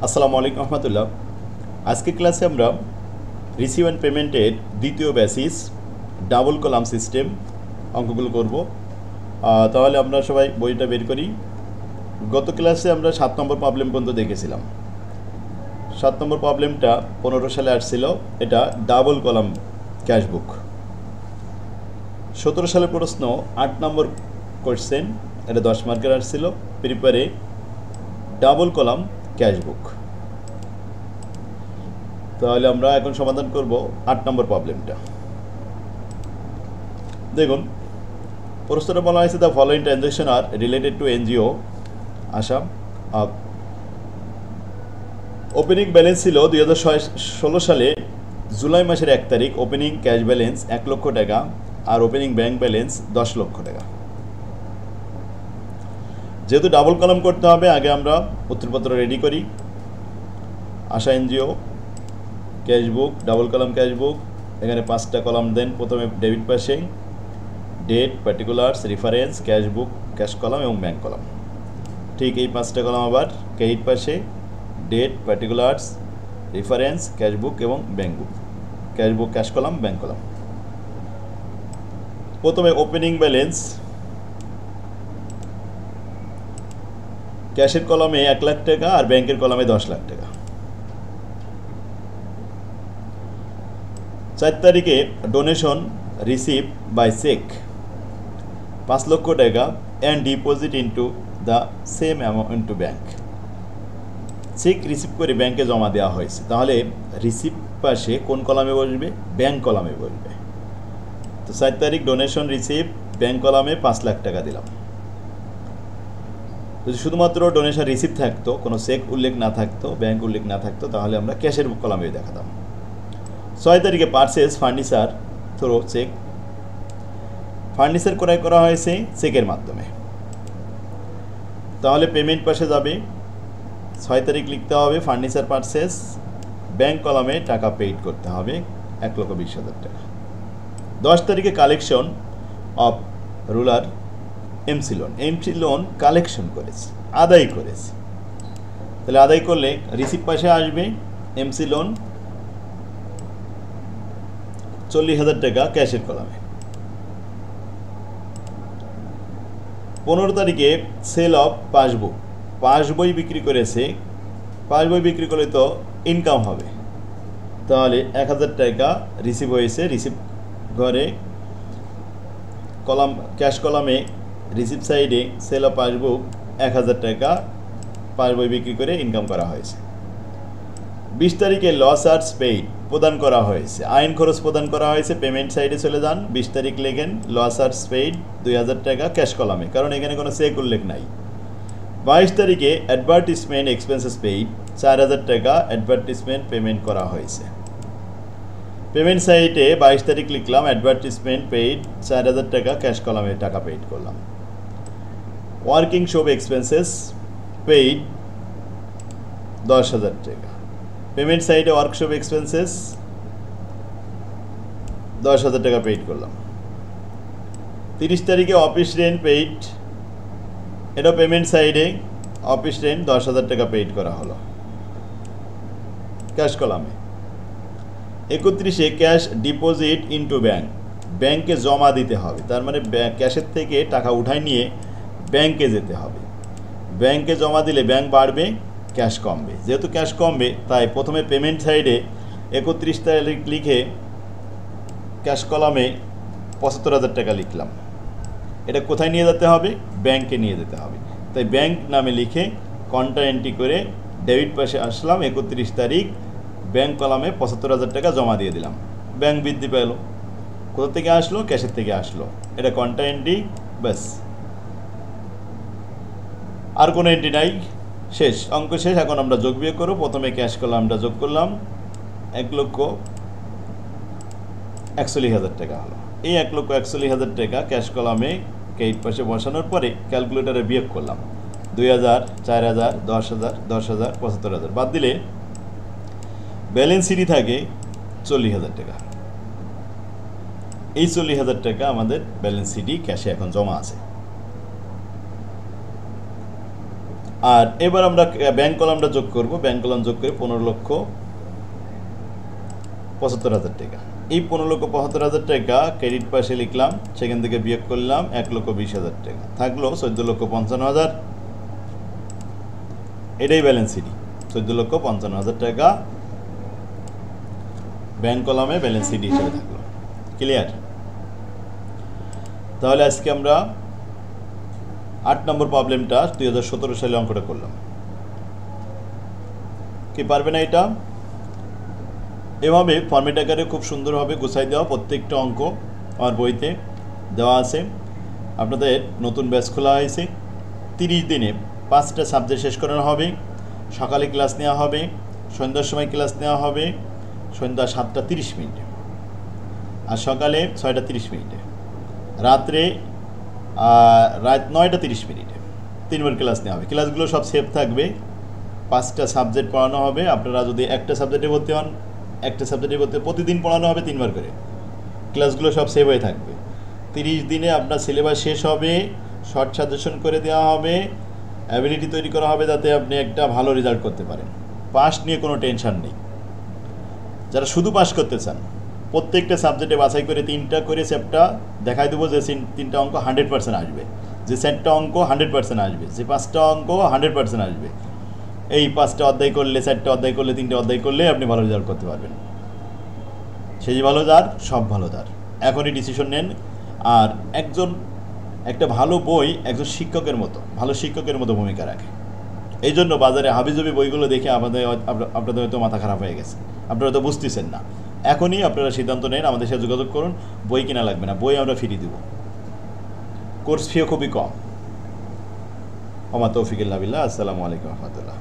আসসালামু আলাইকুম রহমতুল্লাহ। আজকে ক্লাসে আমরা রিসিভ অ্যান্ড পেমেন্টের দ্বিতীয় বেসিস ডাবল কলাম সিস্টেম অঙ্কগুলো করব। তাহলে আমরা সবাই বইটা বের করি। গত ক্লাসে আমরা 7 নম্বর প্রবলেম পর্যন্ত দেখেছিলাম। 7 নম্বর প্রবলেমটা 15 সালে আসছিল। এটা ডাবল কলাম ক্যাশবুক। 17 সালের প্রশ্ন 8 নম্বর কোশ্চেন, এটা 10 মার্কের আসছিল। প্রিপারে ডাবল কলাম ক্যাশবুক। তাহলে আমরা এখন সমাধান করব 8 নম্বর প্রবলেমটা। দেখুন, প্রশ্নটা বলা হয়েছে the following transaction are related to NGO Assam. Opening balance ছিল 2016 সালে জুলাই মাসের 1 তারিখ। ওপেনিং ক্যাশ ব্যালেন্স 1 লক্ষ টাকা আর ওপেনিং ব্যাংক ব্যালেন্স 10 লক্ষ টাকা। যেহেতু ডাবল কলাম করতে হবে, আগে আমরা উত্তরপত্র রেডি করি। Asha NGO cashbook, double column cashbook. এখানে 5টা কলাম দেন। প্রথমে ডেবিট পাশে date, particulars, reference, cashbook, cash column এবং ব্যাংক কলাম। ঠিক এই 5টা কলাম আবার ক্রেডিট পাশে ডেট, পার্টিকুলার্স, রেফারেন্স, ক্যাশবুক এবং bank book. Cashbook, cash column, bank column. প্রথমে ওপেনিং ব্যালেন্স ক্যাশের কলামে 1 লাখ টাকা আর ব্যাংকের কলামে 10 লাখ টাকা। 4 তারিখে donation receive by check 5 lakh টাকা and deposit into the same amount to bank. Cheque receive করে ব্যাংকে জমা দেওয়া হয়েছে। তাহলে রিসিভ পাশে কোন কলামে বসবে? ব্যাংক কলামে বসবে। তো 4 তারিখ ডোনেশন রিসিভ, ব্যাংক কলামে 5 লাখ টাকা দিলাম। যদি শুধুমাত্র ডোনেশন রিসিভ থাকতো, কোনো চেক উল্লেখ না থাকতো, ব্যাংক উল্লেখ না থাকতো, তাহলে আমরা ক্যাশের কলামে দেখাতাম। 6 তারিখে purchase furniture through cheque. Furniture ক্রয় করা হয়েছে চেকের মাধ্যমে। তাহলে পেমেন্ট পাশে যাবে। 6 তারিখ লিখতে হবে ফার্নিচার পারচেজ, ব্যাংক কলামে টাকা পেইড করতে হবে 1,20,000 টাকা। 10 তারিখে collection of rural MC loan. MC loan collection করেছে, আদায় করেছে। তাহলে আদায় করলে রিসিভ পাশে আসবে এমসি লোন 40,000 টাকা ক্যাশের কলামে। 15 তারিখে সেল অফ পাসবুক, পাসবই বিক্রি করেছে। পাসবই বিক্রি করলে তো ইনকাম হবে। তাহলে 1,000 টাকা রিসিভ হয়েছে। রিসিভ ঘরে কলাম ক্যাশ কলামে রিসিভ সাইডে সেল অফ পাসবুক 1,000 টাকা পাসবই বিক্রি করে ইনকাম করা হয়েছে। 20 তারিখে লস আর্স পেইড প্রদান করা হয়েছে, আইন খরচ প্রদান করা হয়েছে। পেমেন্ট সাইডে চলে যান, 20 তারিখ লেখেন লস আর্স পেইড 2,000 টাকা ক্যাশ কলামে, কারণ এখানে কোনো চেক উল্লেখ নাই। 22 তারিখে অ্যাডভার্টিসমেন্ট এক্সপেন্সেস পেইড 4,000 টাকা অ্যাডভার্টিসমেন্ট পেমেন্ট করা হয়েছে। পেমেন্ট সাইটে 22 তারিখ লিখলাম অ্যাডভার্টিসমেন্ট পেইড 4,000 টাকা ক্যাশ কলামে টাকা পেইড করলাম। ওয়ার্কিং শপ এক্সপেন্সেস পেইড 10,000 টাকা। পেমেন্ট সাইটে ওয়ার্কশপ এক্সপেন্সেস 10,000 টাকা পেইড করলাম। 30 তারিখে অফিস রেন্ট পেইড, এটা পেমেন্ট সাইডে অফিস রেন্ট 10,000 টাকা পেইড করা হলো ক্যাশ কলামে। 31 ক্যাশ ডিপোজিট ইনটু ব্যাংক, ব্যাংকে জমা দিতে হবে। তার মানে ক্যাশের থেকে টাকা উঠাই নিয়ে ব্যাংকে যেতে হবে। ব্যাংকে জমা দিলে ব্যাংক বাড়বে, ক্যাশ কমবে। যেহেতু ক্যাশ কমবে, তাই প্রথমে পেমেন্ট সাইডে 31 তারিখ লিখে ক্যাশ কলামে 75,000 টাকা লিখলাম। এটা কোথায় নিয়ে যেতে হবে? ব্যাংকে নিয়ে যেতে হবে। তাই ব্যাংক নামে লিখে কন্টা এন্ট্রি করে ডেবিট পাশে আসলাম। 31 তারিখ ব্যাংক কলামে 75,000 টাকা জমা দিয়ে দিলাম। ব্যাংক বৃদ্ধি পেল। কোথা থেকে আসলো? ক্যাশের থেকে আসলো। এটা কন্টা এন্ট্রি, ব্যাস, আর কোনো এন্ট্রি নাই। শেষ, অঙ্ক শেষ। এখন আমরা যোগ বিয়োগ করব। প্রথমে ক্যাশ কলামটা যোগ করলাম, 1,41,000 টাকা হলো। এই 1,41,000 টাকা ক্যাশ কলামে ক্রেডিট পাশে বসানোর পরে ক্যালকুলেটারে বিয়োগ করলাম। 2,000, 4,000, 10,000, 10,000, 75,000 বাদ দিলে ব্যালেন্স সিডি থাকে 40,000 টাকা। এই 40,000 টাকা আমাদের ব্যালেন্স সিডি ক্যাশে এখন জমা আছে। আর এবার আমরা ব্যাংক কলামটা যোগ করব। ব্যাংক কলাম যোগ করে 15,75,000 টাকা। এই 15,75,000 টাকা ক্রেডিট পাশে লিখলাম, সেখান থেকে বিয়োগ করলাম 1,20,000 টাকা, থাকলো 14,55,000। এটাই ব্যালেন্স সিডি, 14,55,000 টাকা ব্যাংক কলামে ব্যালেন্স সিডি হিসেবে থাকলো। ক্লিয়ার? তাহলে আজকে আমরা 8 নম্বর প্রবলেমটা 2017 সালে অঙ্কটা করলাম। কি পারবে না এটা? এভাবে ফর্মেট আকারে খুব সুন্দরভাবে গুছাই দেওয়া প্রত্যেকটা অঙ্ক আমার বইতে দেওয়া আছে। আপনাদের নতুন ব্যাচ খোলা হয়েছে। 30 দিনে 5টা সাবজেক্ট শেষ করানো হবে। সকালে ক্লাস নেওয়া হবে, সন্ধ্যার সময় ক্লাস নেওয়া হবে, সন্ধ্যা 7:30 আর সকালে 6:30, রাত্রে রাত 9:30। 3বার ক্লাস নেওয়া হবে। ক্লাসগুলো সব সেভ থাকবে। 5টা সাবজেক্ট পড়ানো হবে। আপনারা যদি একটা সাবজেক্টে ভর্তি হন, একটা সাবজেক্টে ভর্তি প্রতিদিন পড়ানো হবে 3বার করে। ক্লাসগুলো সব সেভ হয়ে থাকবে। 30 দিনে আপনার সিলেবাস শেষ হবে, শর্ট সাজেশন করে দেওয়া হবে, অ্যাবিলিটি তৈরি করা হবে যাতে আপনি একটা ভালো রেজাল্ট করতে পারেন। পাস নিয়ে কোনো টেনশন নেই। যারা শুধু পাস করতে চান, প্রত্যেকটা সাবজেক্টে বাছাই করে 3টা করে চ্যাপ্টার দেখাই দেবো, যে 3টা অঙ্ক 100% আসবে, যে 4টা অঙ্ক 100% আসবে, যে 5টা অঙ্ক 100% আসবে। এই 5টা অধ্যায় করলে, 4টা অধ্যায় করলে, 3টা অধ্যায় করলে আপনি ভালো রেজাল্ট করতে পারবেন। সেই ভালো যার, সব ভালো তার। এখনই ডিসিশন নেন। আর একটা ভালো বই একজন শিক্ষকের মতো, ভালো শিক্ষকের মতো ভূমিকা রাখে। এই জন্য বাজারে হাবিজাবি বইগুলো দেখে আপনাদের হয়তো মাথা খারাপ হয়ে গেছে, আপনারা তো বুঝতেছেন না। এখনই আপনারা সিদ্ধান্ত নেন, আমাদের সাথে যোগাযোগ করুন। বই কিনা লাগবে না, বই আমরা ফ্রি দেব। কোর্স ফিও খুবই কম। ওমা তৌফিকুল্লাহ বিল্লাহ। আসসালামু আলাইকুম রহমতুল্লাহ।